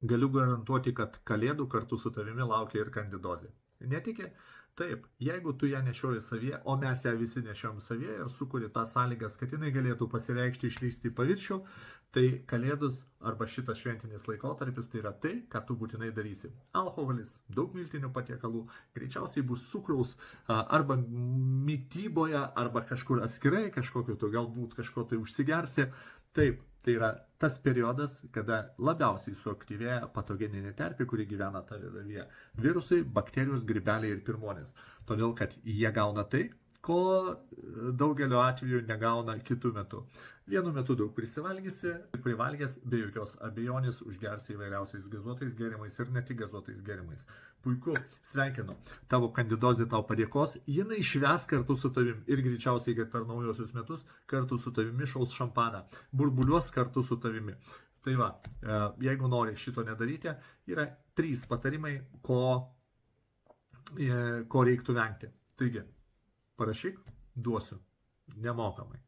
Galiu garantuoti, kad kalėdų kartu su tavimi laukia ir kandidozė. Netiki? Taip, jeigu tu ją nešioji savyje, o mes ją visi nešiojam savyje ir sukuri tas sąlygas, kad jinai galėtų pasireikšti, išlįsti į paviršių, tai kalėdus arba šitas šventinis laikotarpis tai yra tai, ką tu būtinai darysi. Alkoholis, daug miltinių patiekalų, greičiausiai bus cukraus arba mytyboje, arba kažkur atskirai, kažkokiu tu galbūt kažko tai užsigersi. Taip, tai yra tas periodas, kada labiausiai suaktyvėja patogeninė terpė, kuri gyvena tavyje. Virusai, bakterijos, grybeliai ir pirmonės. Todėl, kad jie gauna tai, ko daugeliu atveju negauna kitų metų. Vienu metu daug prisivalgysi, privalgęs be jokios abejonės užgersi įvairiausiais gazuotais gėrimais ir ne tik gazuotais gėrimais. Puiku, sveikinu. Tavo kandidozė tau padėkos, jinai švęs kartu su tavim ir greičiausiai, kad per naujosius metus kartu su tavimi šaus šampaną, burbuliuos kartu su tavimi. Tai va, jeigu nori šito nedaryti, yra 3 patarimai, ko reiktų vengti. Taigi, parašyk, duosiu, nemokamai.